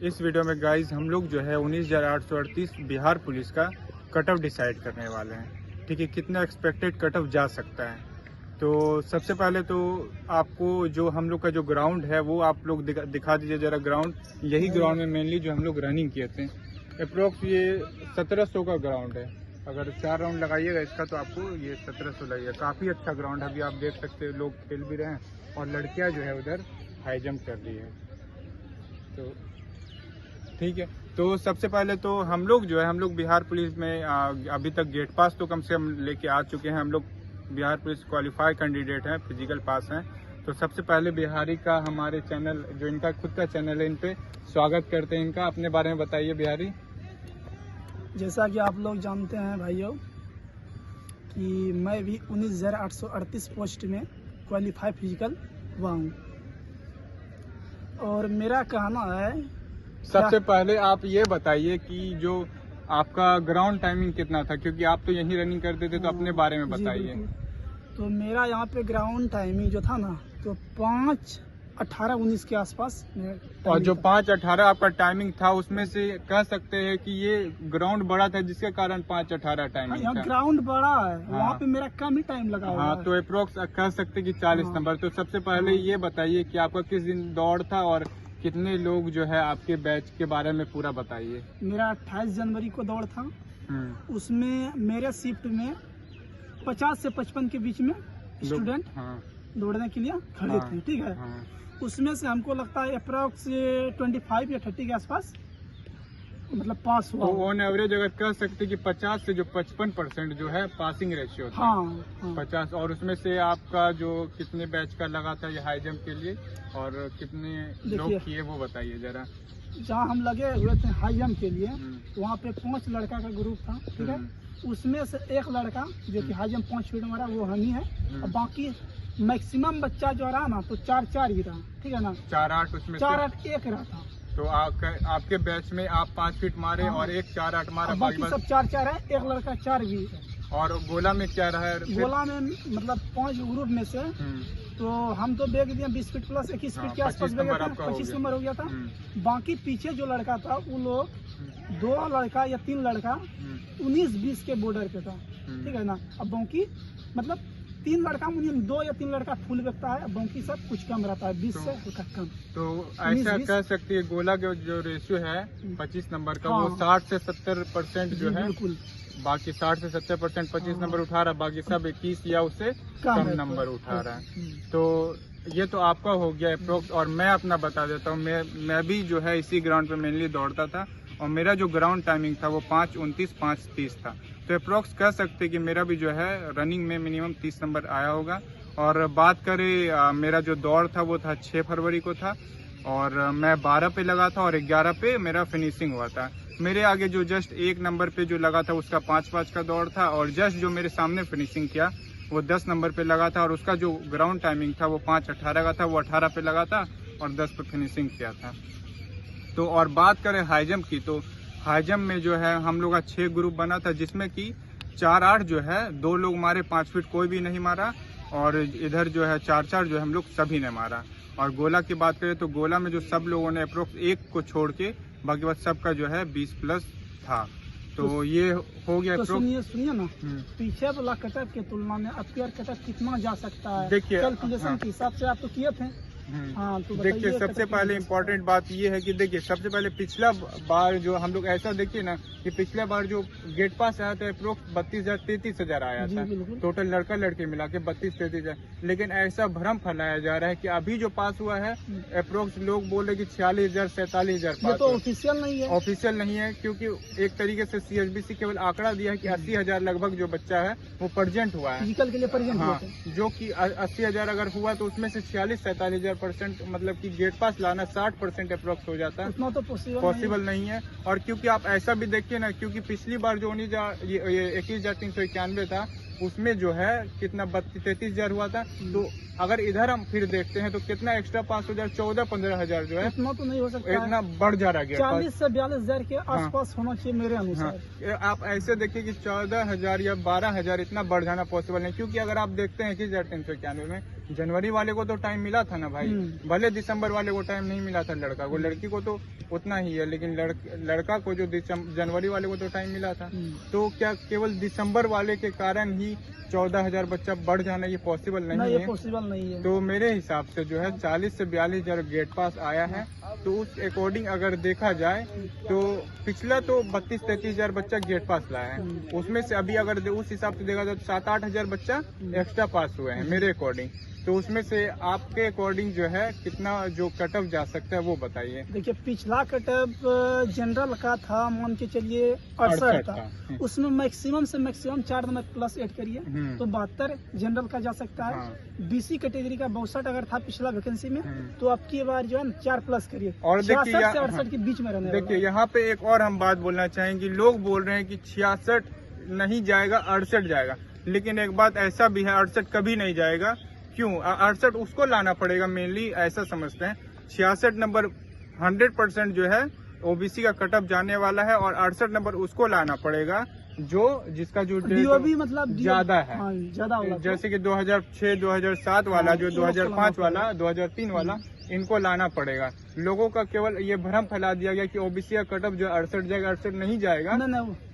इस वीडियो में गाइस हम लोग जो है 19,838 बिहार पुलिस का कट ऑफ डिसाइड करने वाले हैं। ठीक है, कितना एक्सपेक्टेड कट ऑफ जा सकता है। तो सबसे पहले तो आपको जो हम लोग का जो ग्राउंड है वो आप लोग दिखा दीजिए जरा ग्राउंड। यही ग्राउंड में मेनली जो हम लोग रनिंग किए थे। अप्रोक्स ये 1700 का ग्राउंड है। अगर 4 राउंड लगाइएगा इसका तो आपको ये 1700 लगेगा। काफ़ी अच्छा ग्राउंड है, अभी आप देख सकते हैं लोग खेल भी रहे हैं और लड़कियां जो है उधर हाई जंप कर रही है। तो ठीक है, तो सबसे पहले तो हम लोग जो है हम लोग बिहार पुलिस में अभी तक गेट पास तो कम से कम लेके आ चुके हैं। हम लोग बिहार पुलिस क्वालिफाई कैंडिडेट हैं, फिजिकल पास हैं। तो सबसे पहले बिहारी का हमारे चैनल जो इनका खुद का चैनल है इन पे स्वागत करते हैं इनका। अपने बारे में बताइए बिहारी। जैसा कि आप लोग जानते हैं भाइयों कि मैं भी 19,838 पोस्ट में क्वालिफाई फिजिकल हुआ हूँ और मेरा कहना है सबसे पहले आप ये बताइए कि जो आपका ग्राउंड टाइमिंग कितना था, क्योंकि आप तो यहीं रनिंग करते थे, तो अपने बारे में बताइए। तो मेरा यहाँ पे ग्राउंड टाइमिंग जो था ना तो 5:18-19 के आसपास। और जो 5:18 आपका टाइमिंग था उसमें से कह सकते हैं कि ये ग्राउंड बड़ा था जिसके कारण 5:18 टाइमिंग था। ग्राउंड बड़ा है, हाँ। वहाँ पे मेरा कम ही टाइम लगा हुआ है। तो अप्रोक्स कह सकते कि 40 नंबर। तो सबसे पहले ये बताइए कि आपका किस दिन दौड़ था और कितने लोग जो है आपके बैच के बारे में पूरा बताइए। मेरा 28 जनवरी को दौड़ था। उसमें मेरे शिफ्ट में 50 से 55 के बीच में स्टूडेंट दौड़ने के लिए खड़े थे। ठीक है, उसमें से हमको लगता है अप्रोक्स 25 या 30 के आसपास मतलब पास हुआ। तो ऑन एवरेज अगर कह सकते कि 50 से जो 55% जो है पासिंग रेशियो था। हाँ। 50। और उसमें से आपका जो कितने बैच का लगा था ये हाई जंप के लिए और कितने लोग किए वो बताइए जरा। जहाँ हम लगे हुए थे हाई जंप के लिए तो वहाँ पे 5 लड़का का ग्रुप था। ठीक है, उसमें से एक लड़का जो कि हाई जंप 5 फीट मारा वो हम ही है और बाकी मैक्सिमम बच्चा जो रहा ना तो 4-4 ही रहा। ठीक है ना, 4-8 उसमें 4-8 एक रहा था। तो आपके बैच में आप 5 फीट मारे और एक 4-8 मारा, बाकी सब 4-4 है। एक लड़का 4 भी है। और गोला में क्या रहा है? गोला में मतलब 5 ग्रुप में से तो हम तो बैग दिए 20 फीट प्लस 21 फीट के आसपास 25 नंबर हो गया था। बाकी पीछे जो लड़का था वो लोग 2 लड़का या 3 लड़का 19-20 के बॉर्डर पे था। ठीक है ना, अब बाकी मतलब 3 लड़का मिनिमम 2 या 3 लड़का फुल बैठता है, बाकी सब कुछ कम रहता है, 20 से कम। तो ऐसा कह सकते हैं गोला का जो रेशियो है 25 नंबर का वो 60 से 70% जो है, बाकी 60 से 70% 25 नंबर उठा रहा है, बाकी सब 21 या उससे कम नंबर उठा रहा है। तो ये तो आपका हो गया अप्रोक्स। और मैं अपना बता देता हूँ, मैं भी जो है इसी ग्राउंड पे मेनली दौड़ता था और मेरा जो ग्राउंड टाइमिंग था वो 5:29 5:30 था। तो अप्रोक्स कह सकते कि मेरा भी जो है रनिंग में मिनिमम 30 नंबर आया होगा। और बात करें मेरा जो दौड़ था वो था 6 फरवरी को था और मैं 12 पे लगा था और 11 पे मेरा फिनिशिंग हुआ था। मेरे आगे जो जस्ट 1 नंबर पे जो लगा था उसका 5-5 का दौड़ था और जस्ट जो मेरे सामने फिनिशिंग किया वो 10 नंबर पे लगा था और उसका जो ग्राउंड टाइमिंग था वो 5:18 का था, वो 18 पे लगा था और 10 पे फिनिशिंग किया था। तो और बात करें हाई जंप की, तो हाई जंप में जो है हम लोग का 6 ग्रुप बना था जिसमें कि 4-8 जो है 2 लोग मारे, 5 फीट कोई भी नहीं मारा और इधर जो है 4-4 जो है हम लोग सभी ने मारा। और गोला की बात करें तो गोला में जो सब लोगों ने अप्रोक्स 1 को छोड़ के बाकी बात सबका जो है 20 प्लस था। तो ये हो गया। तो सुनिए ना, पीछे वाला कटअप के तुलना में अब कटअप कितना जा सकता है? देखिए कैलकुलेशन के हिसाब से आप तो किए थे। हाँ, तो देखिए सबसे पहले इम्पोर्टेंट बात ये है कि देखिए सबसे पहले पिछला बार जो हम लोग ऐसा देखिए ना कि पिछला बार जो गेट पास आया था अप्रोक्स 32,000-33,000 आया था टोटल लड़का लड़के मिला के 32-33,000। लेकिन ऐसा भ्रम फैलाया जा रहा है कि अभी जो पास हुआ है अप्रोक्स लोग बोल रहे कि 46,000-47,000 तो ऑफिशियल नहीं है। ऑफिशियल नहीं है क्योंकि एक तरीके से CHBC केवल आंकड़ा दिया है कि 80,000 लगभग जो बच्चा है वो प्रेजेंट हुआ है फिजिकल के लिए प्रेजेंट। हाँ, जो कि 80,000 अगर हुआ तो उसमें से 46-47,000% मतलब कि गेट पास लाना 60% अप्रोक्स हो जाता है। उतना तो पॉसिबल नहीं है। और क्योंकि आप ऐसा भी देखिए ना, क्योंकि पिछली बार जो 21,391 था उसमें जो है कितना 33,000 हुआ था। तो अगर इधर हम फिर देखते हैं तो कितना एक्स्ट्रा पास हो जाए, 14-15,000 जो है इतना तो नहीं हो सकता, इतना बढ़ जा रहा है। 40 से 42,000 के आसपास होना चाहिए मेरे अनुसार। आप ऐसे देखिए कि 14,000 या 12,000 इतना बढ़ जाना पॉसिबल नहीं, क्योंकि अगर आप देखते हैं 21,391 में जनवरी वाले को तो टाइम मिला था ना भाई, भले दिसंबर वाले को टाइम नहीं मिला था लड़का को, लड़की को तो उतना ही है, लेकिन लड़का को जो जनवरी वाले को तो टाइम मिला था। तो क्या केवल दिसंबर वाले के कारण ही 14,000 बच्चा बढ़ जाना ये पॉसिबल नहीं है? पॉसिबल नहीं है। तो मेरे हिसाब से जो है 40 से 42,000 गेट पास आया है, तो उस अकॉर्डिंग अगर देखा जाए तो पिछला तो 32-33,000 बच्चा गेट पास लाया है, उसमें से अभी अगर उस हिसाब से देखा जाए तो 7-8,000 बच्चा एक्स्ट्रा पास हुए हैं मेरे अकॉर्डिंग। तो उसमें से आपके अकॉर्डिंग जो है कितना जो कटअप जा सकता है वो बताइए। देखिए पिछला कटअप जनरल का था, मान के चलिए 68 था, उसमें मैक्सिमम से मैक्सिमम 4 नंबर प्लस ऐड करिए तो 72 जनरल का जा सकता है। बीसी कैटेगरी का 62 अगर था पिछला वैकेंसी में, तो अब की बार जो है 4 प्लस करिए और 66 से 68 के बीच में रहने। देखिए यहाँ पे एक और हम बात बोलना चाहेंगे, लोग बोल रहे हैं कि 66 नहीं जाएगा 68 जाएगा, लेकिन एक बात ऐसा भी है 68 कभी नहीं जाएगा। क्यों? 68 उसको लाना पड़ेगा, मेनली ऐसा समझते हैं 66 नंबर 100% जो है ओबीसी का कटअप जाने वाला है, और 68 नंबर उसको लाना पड़ेगा जो जिसका जो डीओबी मतलब ज्यादा है, ज्यादा होगा। जैसे कि 2006 2007 वाला, जो 2005 वाला, 2003 वाला, इनको लाना पड़ेगा। लोगों का केवल ये भ्रम फैला दिया गया कि ओबीसी का कटअप जो 68 जाएगा, 68 नहीं जाएगा,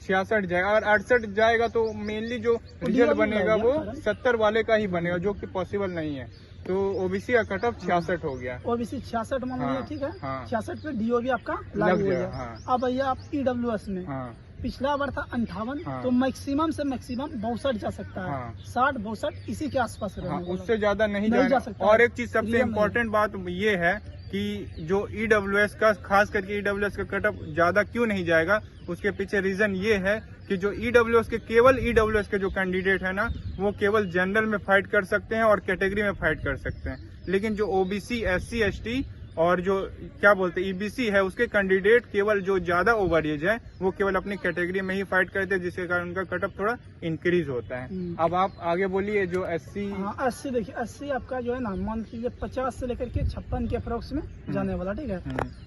66 जाएगा। अगर 68 जाएगा तो मेनली जो रिजल्ट बनेगा वो 70 वाले का ही बनेगा, जो कि पॉसिबल नहीं है। तो ओबीसी का कटअप 66 हो गया, ओबीसी 66 मान लीजिए, ठीक है। 66 पे डीओबी आपका लग गया। अब भैया आप ईडब्ल्यूएस में पिछला बार था 58, तो मैक्सिमम से मैक्सिमम 62 जा सकता है, 60-62 इसी के आसपास रहेगा, उससे ज्यादा नहीं जा सकता। और एक चीज सबसे इम्पोर्टेंट बात ये है कि जो ईडब्ल्यूएस का, खास करके ईडब्ल्यूएस का कटअप ज्यादा क्यों नहीं जाएगा, उसके पीछे रीजन ये है कि जो ईडब्ल्यूएस के केवल ईडब्ल्यूएस के जो कैंडिडेट है ना, वो केवल जनरल में फाइट कर सकते हैं और कैटेगरी में फाइट कर सकते हैं, लेकिन जो ओबीसी, एससी, एसटी और जो क्या बोलते हैं ईबीसी है, उसके कैंडिडेट केवल जो ज्यादा ओवर एज है वो केवल अपनी कैटेगरी में ही फाइट करते हैं, जिसके कारण उनका कटअप थोड़ा इंक्रीज होता है। अब आप आगे बोलिए जो एससी। एससी देखिए, एससी आपका जो है ना, मान लीजिए 50 से लेकर के 56 के अप्रोक्स में जाने वाला, ठीक है।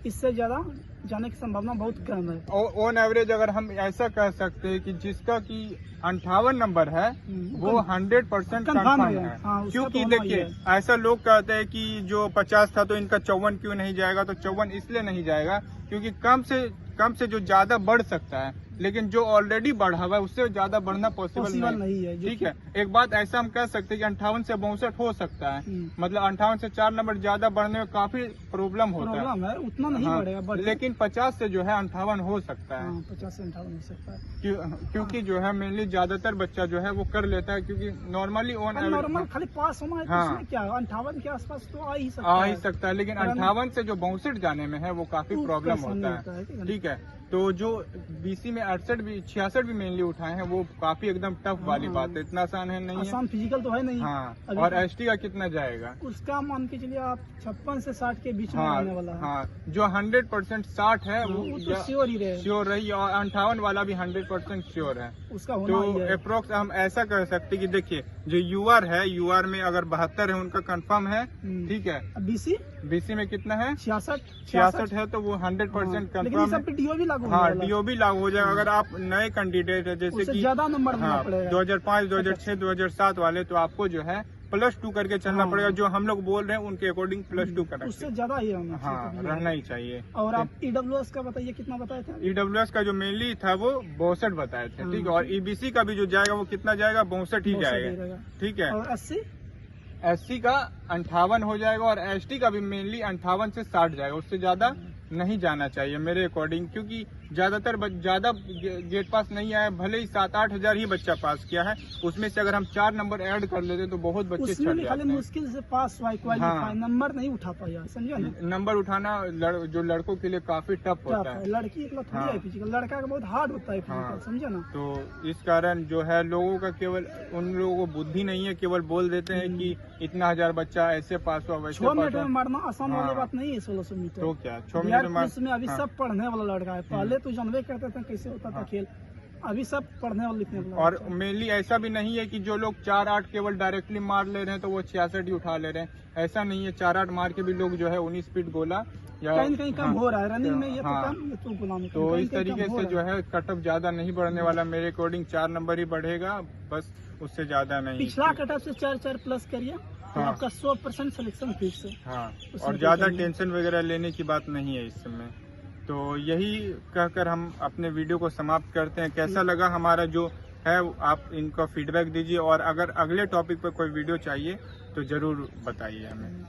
इससे ज्यादा जाने की संभावना बहुत कम है। ऑन एवरेज अगर हम ऐसा कह सकते हैं कि जिसका की 58 नंबर है वो 100% कंफर्म है। क्योंकि देखिए ऐसा लोग कहते हैं कि जो 50 था तो इनका 54 क्यों नहीं जाएगा, तो 54 इसलिए नहीं जाएगा क्योंकि कम से जो ज्यादा बढ़ सकता है, लेकिन जो ऑलरेडी बढ़ा हुआ है उससे ज्यादा बढ़ना पॉसिबल नहीं है, ठीक है। एक बात ऐसा हम कह सकते हैं कि 58 से 62 हो सकता है, मतलब 58 से 4 नंबर ज्यादा बढ़ने में काफी प्रॉब्लम होता है, उतना नहीं बढ़ेगा, लेकिन 50 से जो है 58 हो सकता है। 50 से 58 हो सकता है, क्योंकि जो है मेनली ज्यादातर बच्चा जो है वो कर लेता है, क्योंकि नॉर्मली नॉर्मल खाली पास होना है, क्या 58 के आसपास तो आ ही सकता है, लेकिन 58 से जो 62 जाने में है वो काफी प्रॉब्लम होता है, ठीक है। तो जो बीसी में 68 भी 66 भी मेनली उठाए हैं वो काफी एकदम टफ वाली बात है, इतना आसान है नहीं है, आसान फिजिकल तो है नहीं। और एसटी का कितना जाएगा उसका मान के चलिए आप 56 से 60 के बीच में आने वाला है। जो 100% 60 है वो तो श्योर ही रहे, श्योर रही, और 58 वाला भी 100% श्योर है उसका। तो अप्रोक्स हम ऐसा कह सकते कि देखिए जो यूआर है, यूआर में अगर 72 है उनका कंफर्म है, ठीक है। बीसी में कितना है? 66 है, तो वो 100% कंफर्म है। डीओबी लागू हो जाएगा। अगर आप नए कैंडिडेट है जैसे कि ज्यादा नंबर 2005, 2006, 2007 वाले, तो आपको जो है +2 करके चलना पड़ेगा। जो हम लोग बोल रहे हैं उनके अकॉर्डिंग +2 करना, उससे ज्यादा ही रहना ही चाहिए। और आप ईडब्ल्यूएस का बताइए कितना बताए थे? ईडब्ल्यूएस का जो मेनली था वो 62 बताए थे, ठीक है। और ईबीसी का भी जो जाएगा वो कितना जाएगा? 62 ही जाएगा, ठीक है। और एससी का 58 हो जाएगा, और एसटी का भी मेनली 58 से 60 जाएगा, उससे ज्यादा नहीं जाना चाहिए मेरे अकॉर्डिंग, क्योंकि ज्यादातर ज्यादा गेट पास नहीं आया, भले ही 7-8 हजार ही बच्चा पास किया है, उसमें से अगर हम 4 नंबर ऐड कर लेते तो बहुत बच्चे छट जाते हैं। मुश्किल से पास क्वालिफाई नंबर नहीं उठा पाया, समझे ना। नंबर उठाना जो लड़कों के लिए काफी टफ होता है, लड़की फिजिकल, लड़का का बहुत हार्ड होता है, समझे ना। तो इस कारण जो है लोगों का केवल उन लोगों को बुद्धि नहीं है, केवल बोल देते हैं कि इतना हजार बच्चा ऐसे पास हुआ वैसे 6 मिनट में मारना आसान वाली बात नहीं है। 1600 मीटर तो क्या 6 मिनट में अभी सब पढ़ने वाला लड़का है, पहले तो जानवे करते थे कैसे होता था खेल, अभी सब पढ़ने वाले लिखने वाला। और मेनली ऐसा भी नहीं है कि जो लोग 4-8 केवल डायरेक्टली मार ले रहे हैं तो वो 66 ही उठा ले रहे हैं, ऐसा नहीं है। 4-8 मार के भी लोग जो है 19 स्पीड गोला या कहीं कम हो रहा है रनिंग में, ये तो कम, ये तो गुलाम। तो इस तरीके से जो है कटअप ज्यादा नहीं बढ़ने वाला, मेरे अकॉर्डिंग 4 नंबर ही बढ़ेगा बस, उससे ज्यादा नहीं। पिछला कटअप से 4 प्लस करिए, तो आपका 100% सिलेक्शन फिक्स है। हाँ, उसमें और कोई ज्यादा कमी नहीं। टेंशन वगैरह लेने की बात नहीं है इस समय। तो यही कहकर हम अपने वीडियो को समाप्त करते हैं। कैसा लगा हमारा जो है आप इनका फीडबैक दीजिए, और अगर अगले टॉपिक पर कोई वीडियो चाहिए तो जरूर बताइए हमें।